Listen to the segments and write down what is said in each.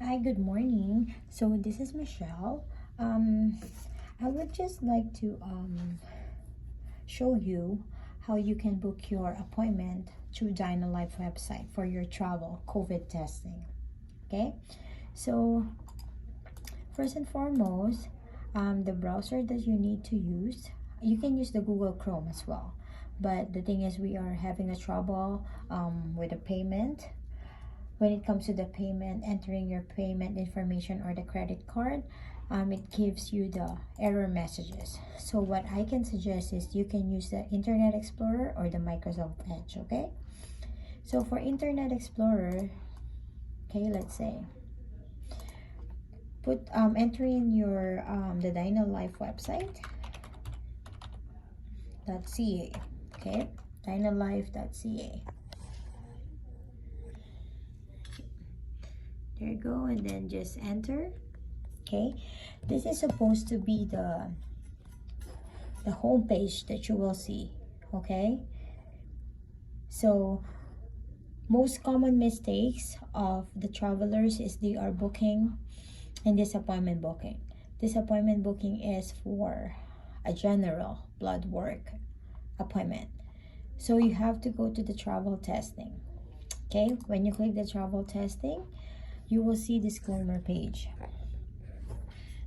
Hi, good morning. So this is Michelle. Um, I would just like to show you how you can book your appointment through Dynalife website for your travel COVID testing. Okay, so first and foremost, the browser that you need to use, you can use the Google Chrome as well. But the thing is, we are having a trouble with the payment. When it comes to the payment, entering your payment information or the credit card, it gives you the error messages. So what I can suggest is you can use the Internet Explorer or the Microsoft Edge. Okay, so for Internet Explorer, okay, let's say put enter in your the Dynalife website .ca. Okay, dynalife.ca. There you go, and then just enter. Okay, this is supposed to be the home page that you will see. Okay, so most common mistakes of the travelers is they are booking and disappointment booking. Disappointment booking is for a general blood work appointment, so you have to go to the travel testing. Okay, when you click the travel testing, you will see disclaimer page.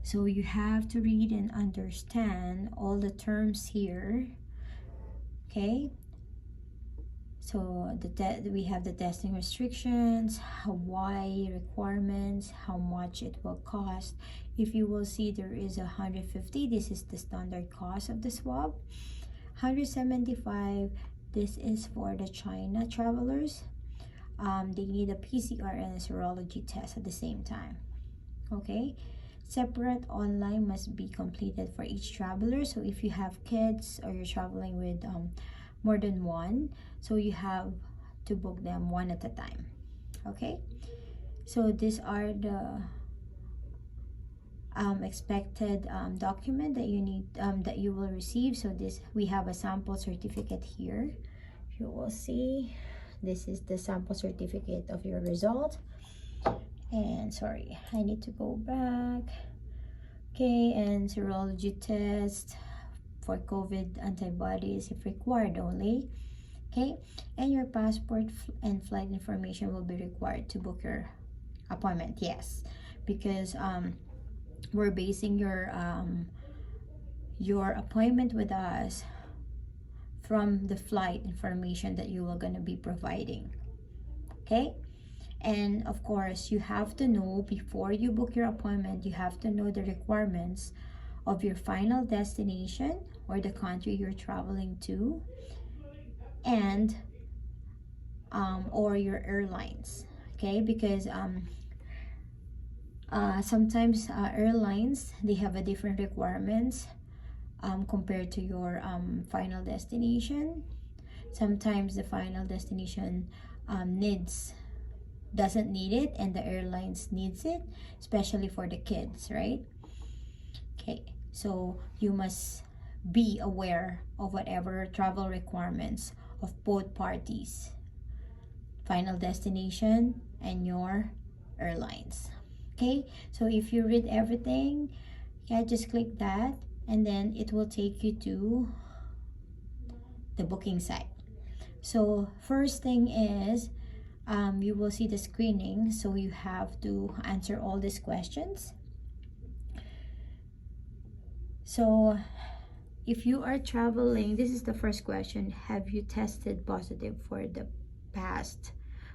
So you have to read and understand all the terms here. Okay, so we have the testing restrictions, Hawaii requirements, how much it will cost. If you will see, there is 150, this is the standard cost of the swab. 175, this is for the China travelers. They need a PCR and a serology test at the same time. Okay, separate online must be completed for each traveler. So if you have kids or you're traveling with more than one, so you have to book them one at a time. Okay, so these are the expected document that you need that you will receive. So this, we have a sample certificate here. You will see this is the sample certificate of your result. And sorry, I need to go back. Okay, and serology test for COVID antibodies if required only. Okay, and your passport and flight information will be required to book your appointment. Yes, because we're basing your appointment with us from the flight information that you are going to be providing. Okay, and of course you have to know, before you book your appointment, you have to know the requirements of your final destination or the country you're traveling to, and or your airlines. Okay, because sometimes airlines, they have a different requirements compared to your final destination. Sometimes the final destination doesn't need it, and the airlines needs it, especially for the kids, right? Okay, so you must be aware of whatever travel requirements of both parties, final destination and your airlines. Okay, so if you read everything, yeah, just click that and then it will take you to the booking site. So first thing is you will see the screening, so you have to answer all these questions. So if you are traveling, this is the first question: have you tested positive for the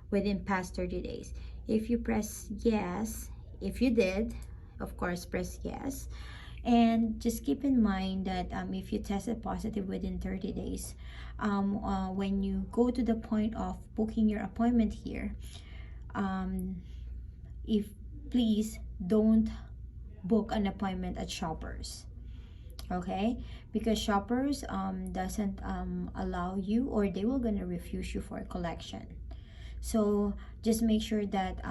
within past 30 days? If you press yes, if you did, of course press yes. And just keep in mind that if you tested positive within 30 days, when you go to the point of booking your appointment here, if please don't book an appointment at Shoppers. Okay, because Shoppers doesn't allow you, or they will gonna refuse you for collection. So just make sure that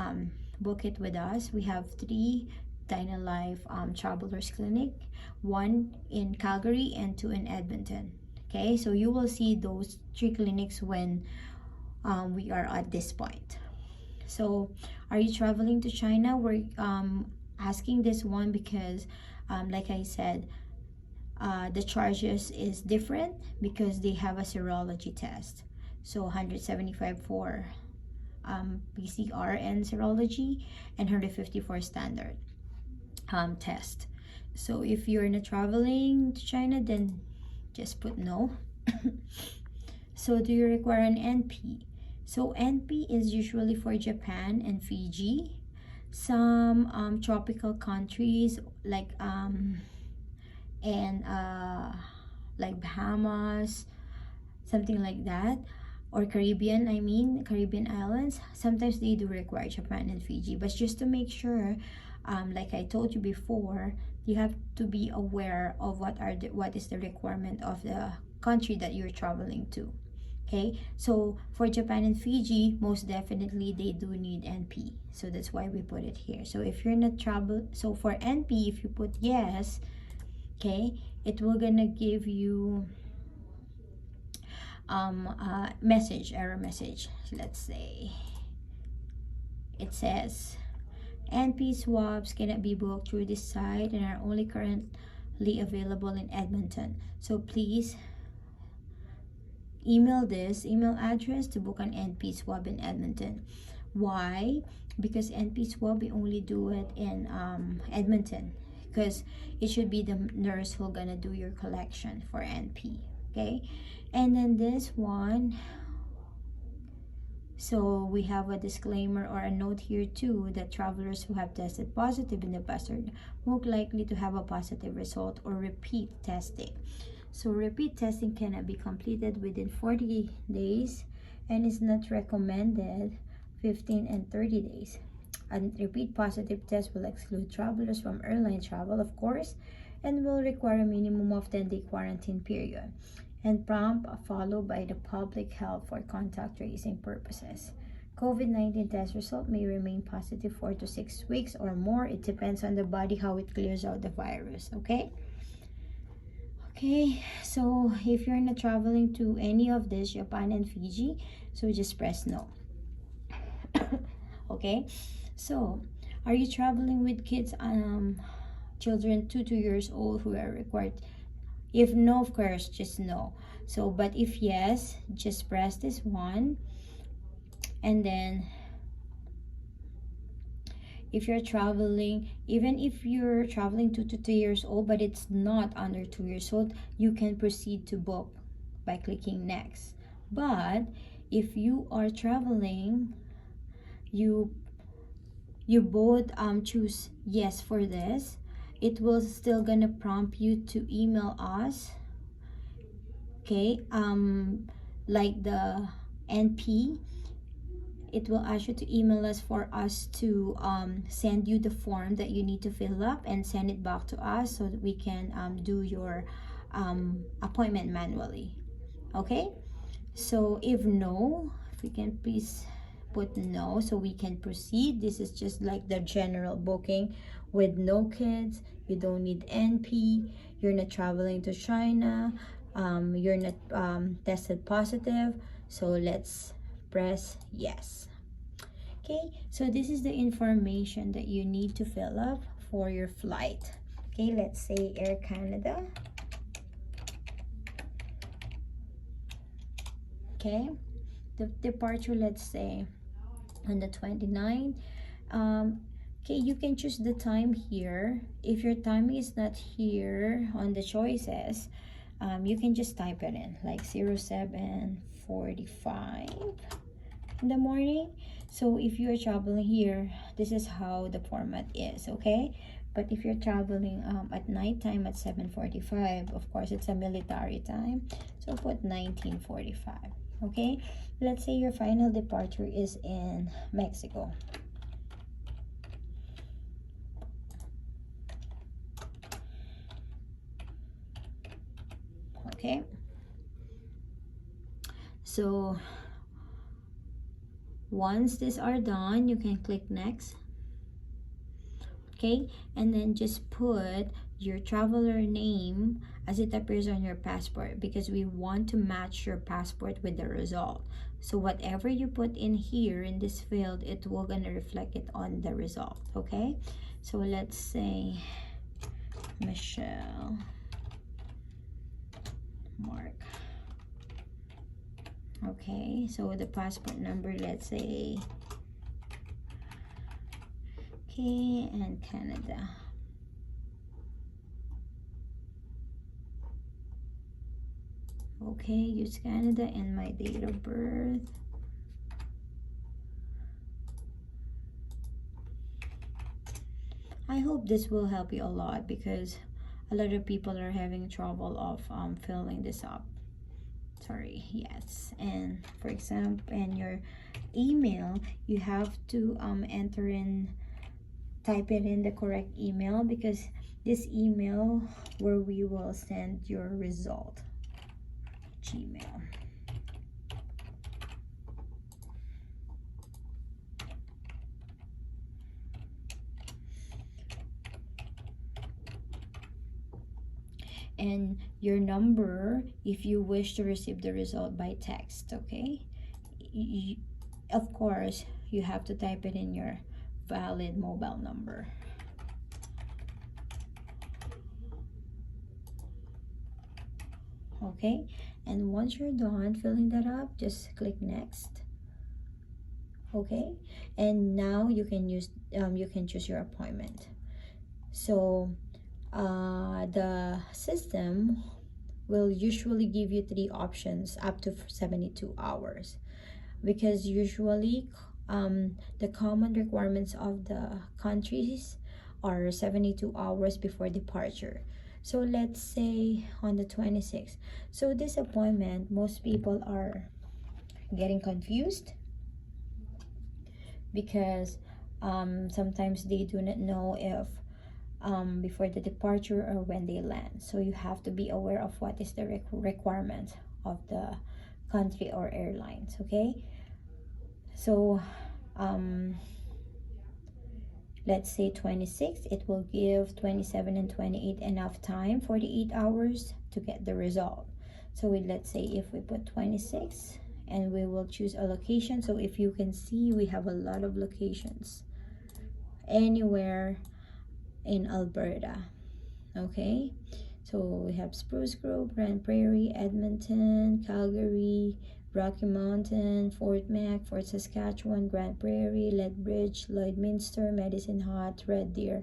book it with us. We have 3 Dynalife Travelers Clinic, 1 in Calgary and 2 in Edmonton. Okay, so you will see those 3 clinics when we are at this point. So are you traveling to China? We're asking this one because like I said, the charges is different because they have a serology test. So 175 for PCR and serology, and 154 standard test. So if you're not traveling to China, then just put no. So do you require an NP? So NP is usually for Japan and Fiji. Some tropical countries like like Bahamas, something like that, or Caribbean, I mean Caribbean islands, sometimes they do require Japan and Fiji. But just to make sure, like I told you before, you have to be aware of what is the requirement of the country that you're traveling to. Okay, so for Japan and Fiji, most definitely they do need NP, so that's why we put it here. So if you're not travel, so for NP, if you put yes, okay, it will gonna give you error message. Let's say it says NP swabs cannot be booked through this site and are only currently available in Edmonton, so please email this email address to book an NP swab in Edmonton. Why? Because NP swab, we only do it in Edmonton, because it should be the nurse who's gonna do your collection for NP. Okay, and then this one, so we have a disclaimer or a note here too, that travelers who have tested positive in the past are more likely to have a positive result or repeat testing. So repeat testing cannot be completed within 40 days and is not recommended 15 and 30 days. A repeat positive test will exclude travelers from airline travel, of course, and will require a minimum of 10-day quarantine period and prompt followed by the public health for contact tracing purposes. COVID-19 test result may remain positive 4 to 6 weeks or more. It depends on the body how it clears out the virus. Okay, so if you're not traveling to any of this, Japan and Fiji, so just press no. Okay, so are you traveling with kids, children 2 years old who are required? If no, of course, just no. So but if yes, just press this one. And then if you're traveling, even if you're traveling 2 to 3 years old but it's not under 2 years old, you can proceed to book by clicking next. But if you are traveling, you both choose yes for this, it will still gonna prompt you to email us. Okay, like the NP, it will ask you to email us for us to send you the form that you need to fill up and send it back to us so that we can do your appointment manually. Okay, so if no, if we can please put no so we can proceed. This is just like the general booking with no kids. You don't need NP, you're not traveling to China, you're not tested positive, so let's press yes. Okay, so this is the information that you need to fill up for your flight. Okay, let's say Air Canada. Okay, the departure, let's say on the 29th. Okay, you can choose the time here. If your time is not here on the choices, you can just type it in like 07:45 in the morning. So if you're traveling here, this is how the format is. Okay, but if you're traveling at night time at 7:45, of course it's a military time, so put 19:45. Okay, let's say your final departure is in Mexico. Okay, so once these are done, you can click next. Okay, and then just put your traveler name as it appears on your passport, because we want to match your passport with the result. So whatever you put in here in this field, it will gonna reflect it on the result. Okay, so let's say Michelle Mark. Okay, so the passport number, let's say okay, and Canada. Okay, use Canada and my date of birth. I hope this will help you a lot, because a lot of people are having trouble of filling this up. Sorry, yes. And for example, in your email, you have to type it in the correct email, because this email where we will send your result. Gmail. And your number if you wish to receive the result by text. Okay, of course you have to type it in your valid mobile number. Okay, and once you're done filling that up, just click next. Okay, and now you can choose your appointment. So the system will usually give you 3 options up to 72 hours, because usually the common requirements of the countries are 72 hours before departure. So let's say on the 26th. So this appointment, most people are getting confused, because sometimes they do not know if before the departure or when they land. So you have to be aware of what is the requirement of the country or airlines. Okay, so let's say 26, it will give 27 and 28 enough time, 48 hours to get the result. So let's say if we put 26 and we will choose a location. So if you can see, we have a lot of locations anywhere in Alberta. Okay, so we have Spruce Grove, Grand Prairie, Edmonton, Calgary, Rocky Mountain, Fort Mac, Fort Saskatchewan, Grand Prairie, Lethbridge, Lloydminster, Medicine Hat, Red Deer,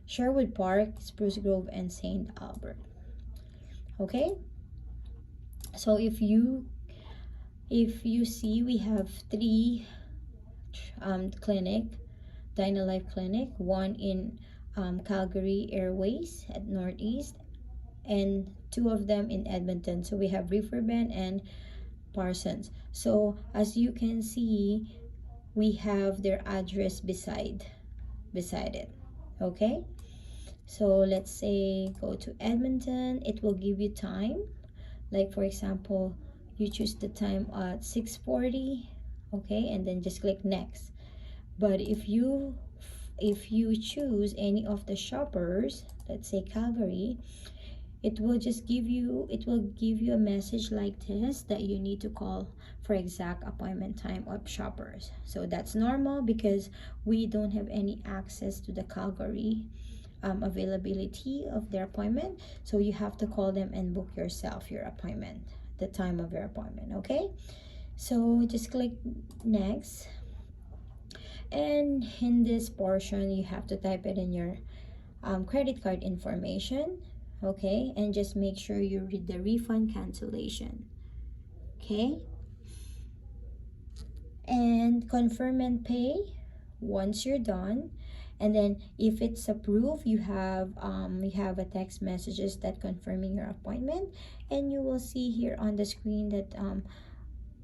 Sherwood Park, Spruce Grove, and St. Albert. Okay, so if you see, we have 3 clinic, Dynalife clinic, one in Calgary Airways at Northeast, and 2 of them in Edmonton. So we have Riverbend and Parsons. So as you can see, we have their address beside it. Okay, so let's say go to Edmonton. It will give you time, like for example, you choose the time at 6:40. Okay, and then just click next. But if you choose any of the shoppers, let's say Calgary, it will give you a message like this, that you need to call for exact appointment time of shoppers. So that's normal, because we don't have any access to the Calgary availability of their appointment. So you have to call them and book yourself your appointment, the time of your appointment. Okay, so just click next. And in this portion, you have to type it in your credit card information. Okay, and just make sure you read the refund cancellation. Okay, and confirm and pay once you're done. And then if it's approved, you have a text messages that confirming your appointment, and you will see here on the screen that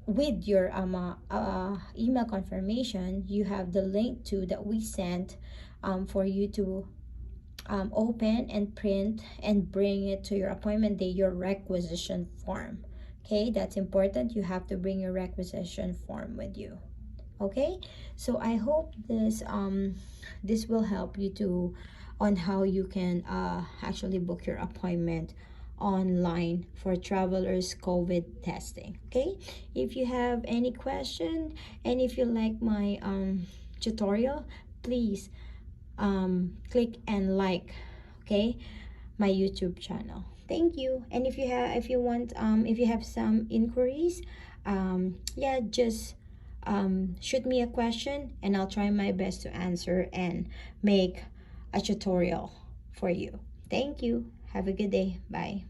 with your email confirmation, you have the link to that we sent for you to open and print and bring it to your appointment day, your requisition form. Okay, that's important. You have to bring your requisition form with you. Okay, so I hope this will help you to on how you can actually book your appointment online for travelers COVID testing. Okay, if you have any question and if you like my tutorial, please click and like, okay, my YouTube channel. Thank you. And if you have, if you want, if you have some inquiries, yeah, just shoot me a question and I'll try my best to answer and make a tutorial for you. Thank you. Have a good day. Bye.